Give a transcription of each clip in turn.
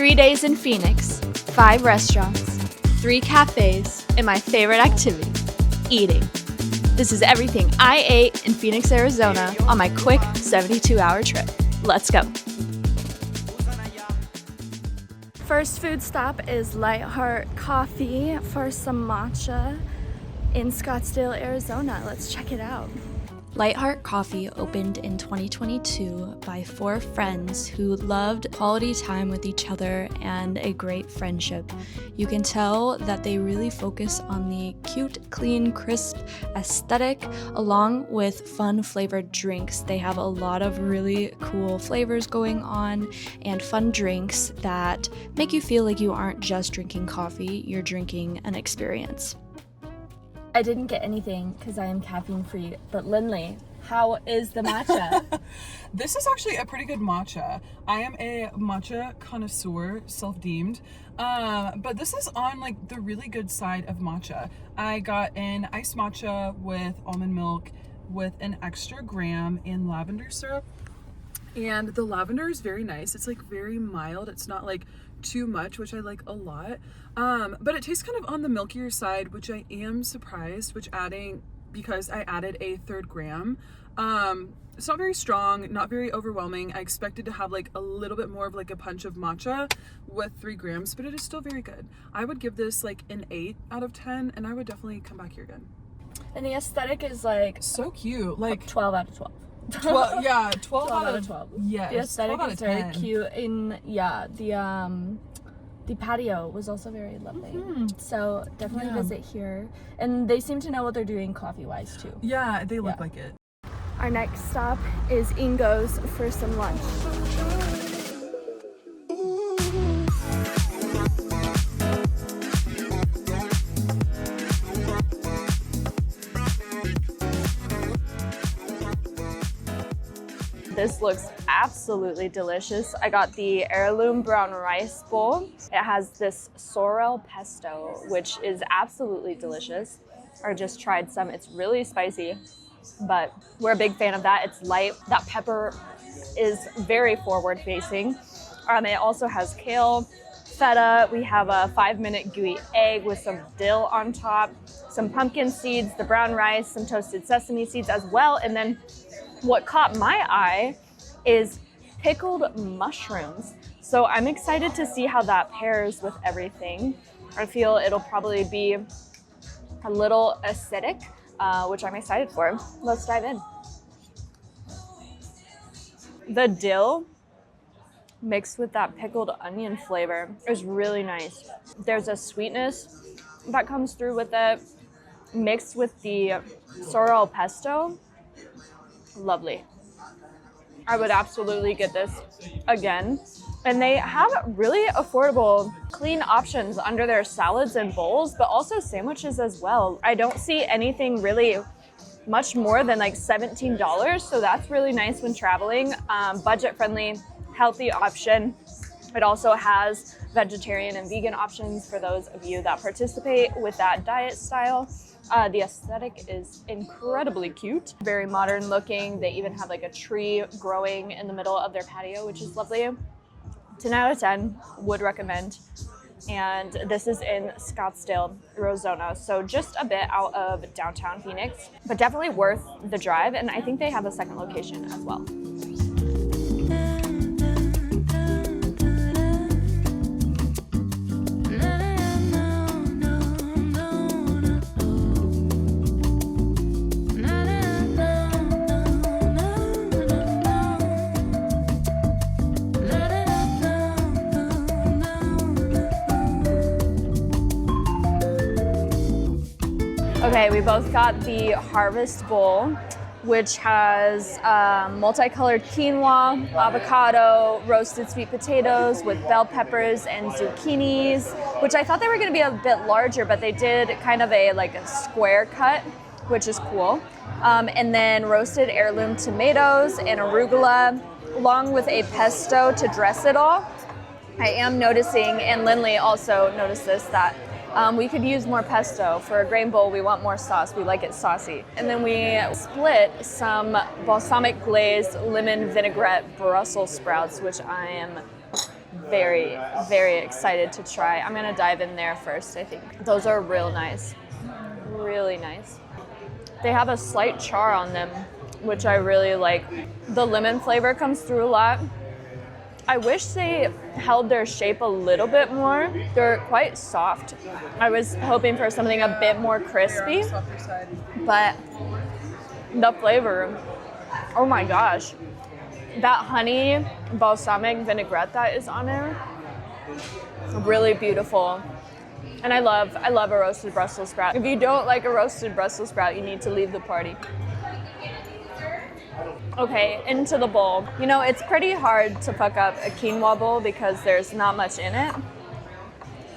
3 days in Phoenix, 5 restaurants, 3 cafes, and my favorite activity, eating. This is everything I ate in Phoenix, Arizona on my quick 72-hour trip. Let's go. First food stop is Lightheart Coffee for some matcha in Scottsdale, Arizona. Let's check it out. Lightheart Coffee opened in 2022 by 4 friends who loved quality time with each other and a great friendship. You can tell that they really focus on the cute, clean, crisp aesthetic along with fun flavored drinks. They have a lot of really cool flavors going on and fun drinks that make you feel like you aren't just drinking coffee, you're drinking an experience. I didn't get anything because I am caffeine free, but Lindley, how is the matcha? This is actually a pretty good matcha. I am a matcha connoisseur, self-deemed, but this is on like the really good side of matcha. I got an iced matcha with almond milk with an extra gram in lavender syrup, and the lavender is very nice. It's like very mild. It's not like too much, which I like a lot, but it tastes kind of on the milkier side, which I am surprised, because I added a 3rd gram. It's not very strong, not very overwhelming. I expected to have like a little bit more of like a punch of matcha with 3 grams, but it is still very good. I would give this like an 8 out of 10, and I would definitely come back here again. And the aesthetic is like So cute, like 12 out of 12. 12, yeah, 12 out of 12. Yes, The aesthetic 12 out is of very 10. cute. The patio was also very lovely. So definitely visit here. And they seem to know what they're doing coffee-wise too. Yeah, they look like it. Our next stop is Ingos for some lunch. This looks absolutely delicious. I got the heirloom brown rice bowl. It has this sorrel pesto, which is absolutely delicious. I just tried some. It's really spicy, but we're a big fan of that. It's light. That pepper is very forward facing. It also has kale, feta. We have a 5-minute gooey egg with some dill on top, some pumpkin seeds, the brown rice, some toasted sesame seeds as well. And then what caught my eye is pickled mushrooms. So I'm excited to see how that pairs with everything. I feel it'll probably be a little acidic, which I'm excited for. Let's dive in. The dill mixed with that pickled onion flavor is really nice. There's a sweetness that comes through with it, mixed with the sorrel pesto. Lovely. I would absolutely get this again. And they have really affordable, clean options under their salads and bowls, but also sandwiches as well. I don't see anything really much more than like $17, so that's really nice when traveling. Budget-friendly, healthy option. It also has vegetarian and vegan options for those of you that participate with that diet style. The aesthetic is incredibly cute, very modern looking. They even have like a tree growing in the middle of their patio, which is lovely. 10 out of 10, would recommend. And this is in Scottsdale, Arizona, so just a bit out of downtown Phoenix, but definitely worth the drive. And I think they have a second location as well. Okay, we both got the Harvest Bowl, which has multicolored quinoa, avocado, roasted sweet potatoes with bell peppers and zucchinis, which I thought they were gonna be a bit larger, but they did kind of a square cut, which is cool. And then roasted heirloom tomatoes and arugula, along with a pesto to dress it all. I am noticing, and Lindley also noticed this, that we could use more pesto. For a grain bowl, we want more sauce. We like it saucy. And then we split some balsamic glazed lemon vinaigrette Brussels sprouts, which I am very, very excited to try. I'm gonna dive in there first, I think. Those are real nice, really nice. They have a slight char on them, which I really like. The lemon flavor comes through a lot. I wish they held their shape a little bit more. They're quite soft. I was hoping for something a bit more crispy, but the flavor, oh my gosh. That honey balsamic vinaigrette that is on there, really beautiful. And I love a roasted Brussels sprout. If you don't like a roasted Brussels sprout, you need to leave the party. Okay, into the bowl. You know, it's pretty hard to fuck up a quinoa bowl because there's not much in it.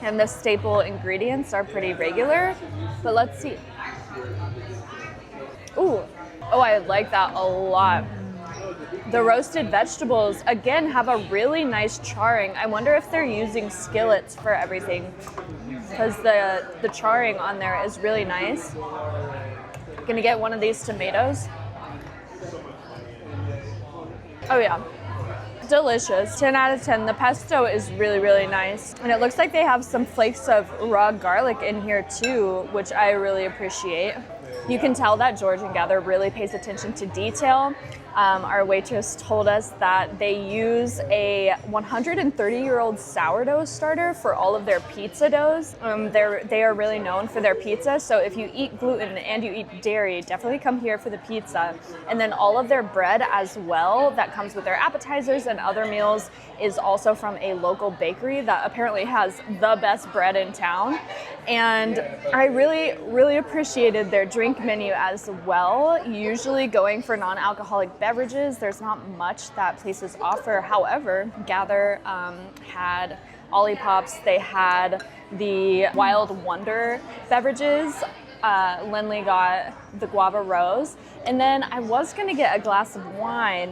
And the staple ingredients are pretty regular, but let's see. Ooh, oh, I like that a lot. The roasted vegetables, again, have a really nice charring. I wonder if they're using skillets for everything because the charring on there is really nice. Gonna get one of these tomatoes. Oh yeah, delicious. 10 out of 10. The pesto is really, really nice. And it looks like they have some flakes of raw garlic in here too, which I really appreciate. You can tell that George and Gather really pays attention to detail. Our waitress told us that they use a 130-year-old sourdough starter for all of their pizza doughs. They are really known for their pizza, so if you eat gluten and you eat dairy, definitely come here for the pizza. And then all of their bread as well that comes with their appetizers and other meals is also from a local bakery that apparently has the best bread in town. And I really, really appreciated their drink menu as well. Usually going for non-alcoholic beverages, there's not much that places offer. However, Gather had Ollipops, they had the Wild Wonder beverages. Lindley got the Guava Rose, and then I was gonna get a glass of wine,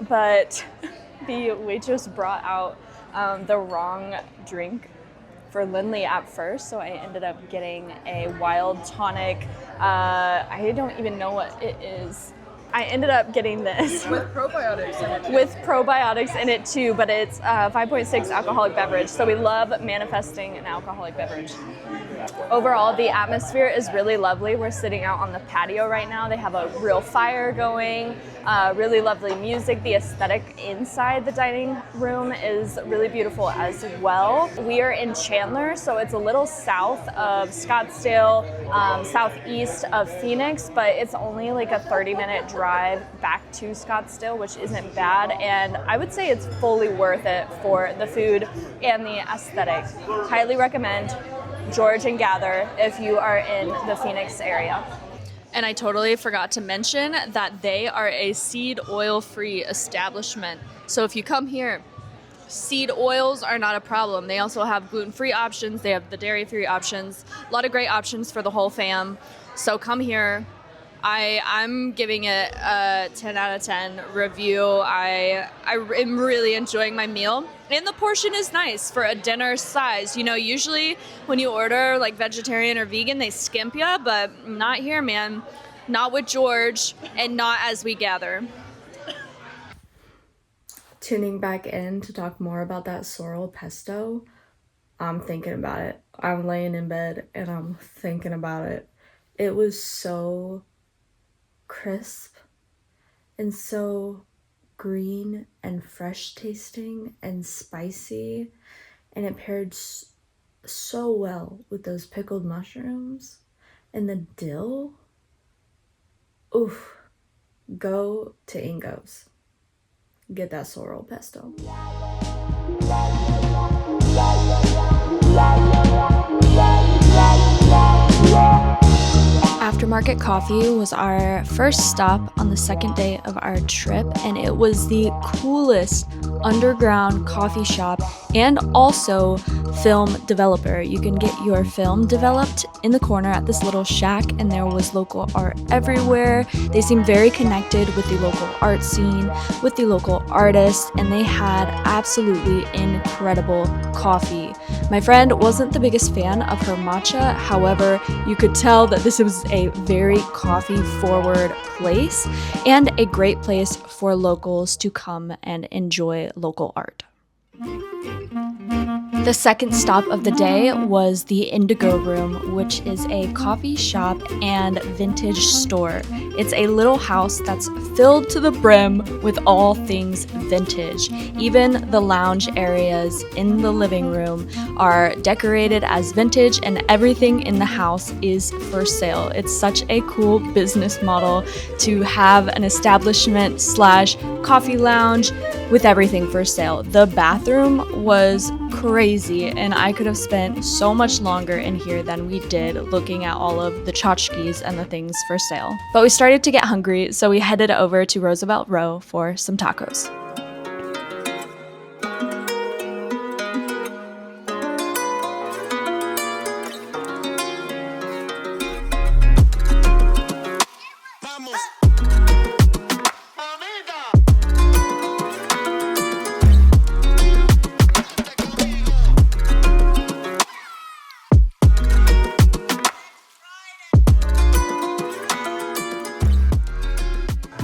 but the waitress brought out the wrong drink for Lindley at first, so I ended up getting a wild tonic. I don't even know what it is. I ended up getting this. With probiotics in it. With probiotics in it too, but it's 5.6 alcoholic beverage, so we love manifesting an alcoholic beverage. Overall, the atmosphere is really lovely. We're sitting out on the patio right now. They have a real fire going, really lovely music. The aesthetic inside the dining room is really beautiful as well. We are in Chandler, so it's a little south of Scottsdale, southeast of Phoenix, but it's only like a 30-minute drive back to Scottsdale, which isn't bad, and I would say it's fully worth it for the food and the aesthetic. Highly recommend George and Gather if you are in the Phoenix area. And I totally forgot to mention that they are a seed oil-free establishment. So if you come here, seed oils are not a problem. They also have gluten-free options. They have the dairy-free options. A lot of great options for the whole fam. So come here. I'm giving it a 10 out of 10 review. I am really enjoying my meal. And the portion is nice for a dinner size. You know, usually when you order like vegetarian or vegan, they skimp you, but not here, man. Not with George, and not as we gather. Tuning back in to talk more about that sorrel pesto, I'm thinking about it. I'm laying in bed and I'm thinking about it. It was so crisp and so green and fresh tasting and spicy, and it paired so well with those pickled mushrooms and the dill. Oof, go to Ingos. Get that sorrel pesto. Aftermarket Coffee was our first stop on the second day of our trip, and it was the coolest underground coffee shop and also film developer. You can get your film developed in the corner at this little shack, and there was local art everywhere. They seemed very connected with the local art scene, with the local artists, and they had absolutely incredible coffee. My friend wasn't the biggest fan of her matcha, however, you could tell that this was a very coffee-forward place and a great place for locals to come and enjoy local art. The second stop of the day was the Indigo Room, which is a coffee shop and vintage store. It's a little house that's filled to the brim with all things vintage. Even the lounge areas in the living room are decorated as vintage, and everything in the house is for sale. It's such a cool business model to have an establishment slash coffee lounge with everything for sale. The bathroom was crazy, and I could have spent so much longer in here than we did looking at all of the tchotchkes and the things for sale. But we started to get hungry, so we headed over to Roosevelt Row for some tacos.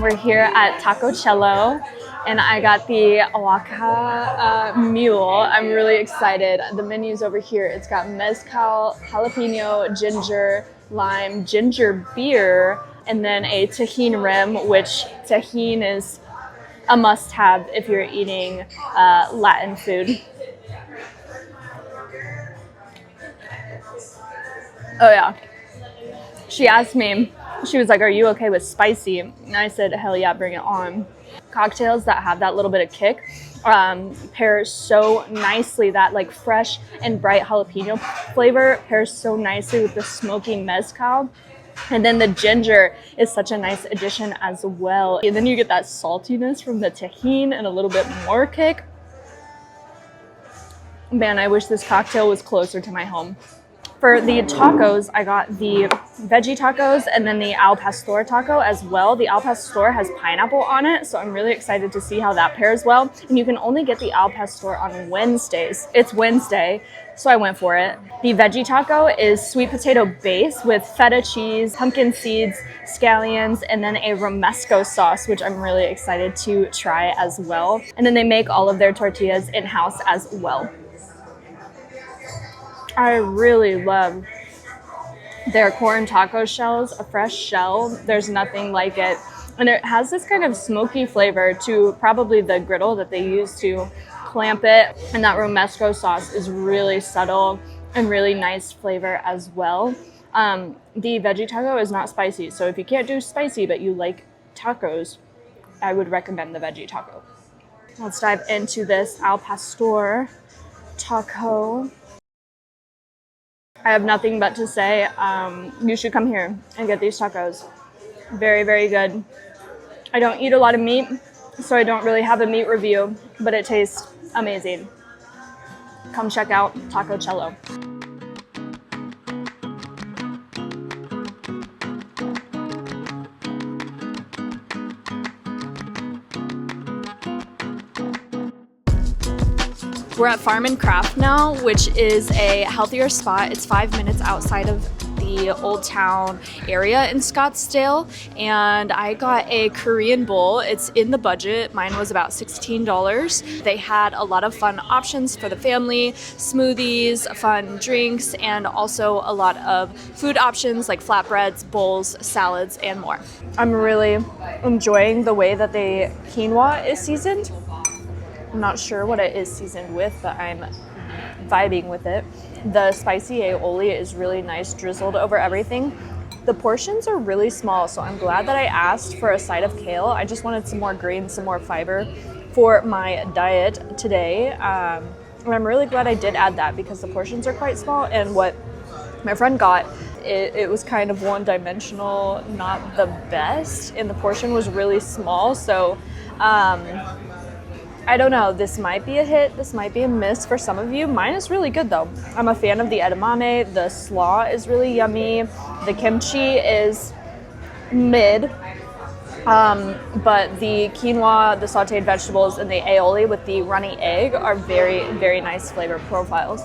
We're here at Taco Chelo, and I got the Oaxaca mule. I'm really excited. The menu's over here. It's got mezcal, jalapeno, ginger, lime, ginger beer, and then a tahini rim, which tahini is a must-have if you're eating Latin food. Oh yeah. She asked me, she was like, "Are you okay with spicy?" And I said, "Hell yeah, bring it on." Cocktails that have that little bit of kick pair so nicely. That like fresh and bright jalapeno flavor pairs so nicely with the smoky mezcal. And then the ginger is such a nice addition as well. And then you get that saltiness from the tahini and a little bit more kick. Man, I wish this cocktail was closer to my home. For the tacos, I got the veggie tacos and then the al pastor taco as well. The al pastor has pineapple on it, so I'm really excited to see how that pairs well. And you can only get the al pastor on Wednesdays. It's Wednesday, so I went for it. The veggie taco is sweet potato base with feta cheese, pumpkin seeds, scallions, and then a romesco sauce, which I'm really excited to try as well. And then they make all of their tortillas in-house as well. I really love their corn taco shells, a fresh shell. There's nothing like it. And it has this kind of smoky flavor to probably the griddle that they use to clamp it. And that romesco sauce is really subtle and really nice flavor as well. The veggie taco is not spicy. So if you can't do spicy, but you like tacos, I would recommend the veggie taco. Let's dive into this al pastor taco. I have nothing but to say, you should come here and get these tacos. Very, very good. I don't eat a lot of meat, so I don't really have a meat review, but it tastes amazing. Come check out Taco Chelo. We're at Farm and Craft now, which is a healthier spot. It's 5 minutes outside of the Old Town area in Scottsdale, and I got a Korean bowl. It's in the budget. Mine was about $16. They had a lot of fun options for the family, smoothies, fun drinks, and also a lot of food options like flatbreads, bowls, salads, and more. I'm really enjoying the way that the quinoa is seasoned. I'm not sure what it is seasoned with, but I'm vibing with it. The spicy aioli is really nice, drizzled over everything. The portions are really small, so I'm glad that I asked for a side of kale. I just wanted some more green, some more fiber for my diet today. And I'm really glad I did add that because the portions are quite small, and what my friend got, it was kind of one-dimensional, not the best, and the portion was really small, so I don't know, this might be a hit, this might be a miss for some of you. Mine is really good though. I'm a fan of the edamame, the slaw is really yummy, the kimchi is mid, but the quinoa, the sauteed vegetables, and the aioli with the runny egg are very, very nice flavor profiles.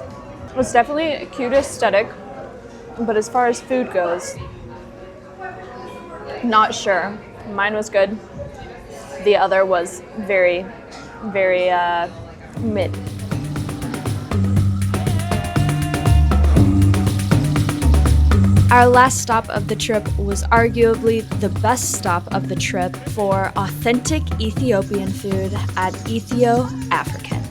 It's definitely a cute aesthetic, but as far as food goes, not sure. Mine was good. The other was very, very mid. Our last stop of the trip was arguably the best stop of the trip for authentic Ethiopian food at Ethio-African.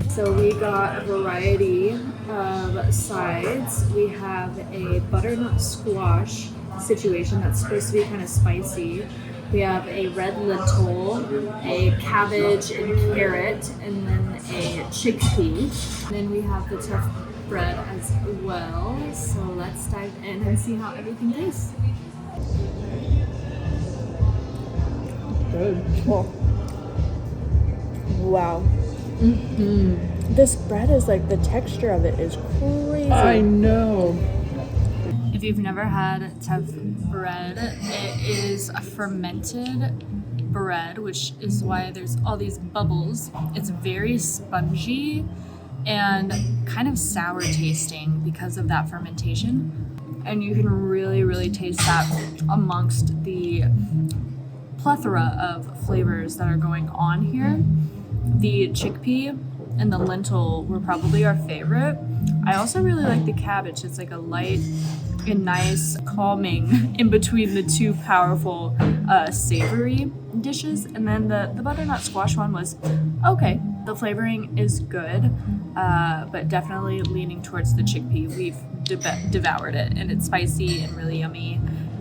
So we got a variety of sides. We have a butternut squash situation that's supposed to be kind of spicy. We have a red lentil, a cabbage and carrot, and then a chickpea. And then we have the tough bread as well. So let's dive in and see how everything tastes. Good. Oh. Wow. Mm-hmm. This bread is like, the texture of it is crazy. I know. If you've never had tough bread, it is a fermented bread, which is why there's all these bubbles. It's very spongy and kind of sour tasting because of that fermentation. And you can really, really taste that amongst the plethora of flavors that are going on here. The chickpea and the lentil were probably our favorite. I also really like the cabbage. It's like a light and nice calming in between the two powerful savory dishes. And then the butternut squash one was okay. The flavoring is good, but definitely leaning towards the chickpea. We've devoured it, and it's spicy and really yummy.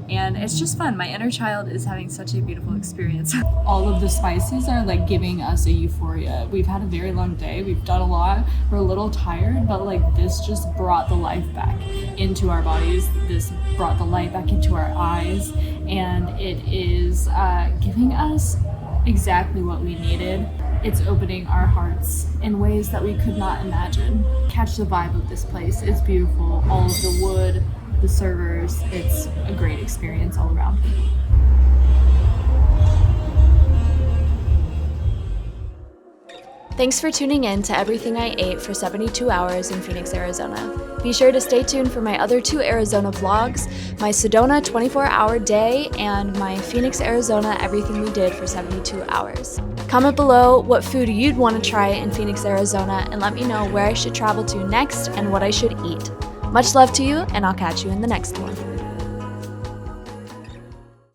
And it's just fun. My inner child is having such a beautiful experience. All of the spices are like giving us a euphoria. We've had a very long day. We've done a lot. We're a little tired, but like this just brought the life back into our bodies. This brought the light back into our eyes. And it is giving us exactly what we needed. It's opening our hearts in ways that we could not imagine. Catch the vibe of this place. It's beautiful. All of the wood, the servers, it's a great experience all around. Thanks for tuning in to Everything I Ate for 72 Hours in Phoenix, Arizona. Be sure to stay tuned for my other 2 Arizona vlogs, my Sedona 24-hour day and my Phoenix, Arizona Everything We Did for 72 hours. Comment below what food you'd want to try in Phoenix, Arizona, and let me know where I should travel to next and what I should eat. Much love to you, and I'll catch you in the next one.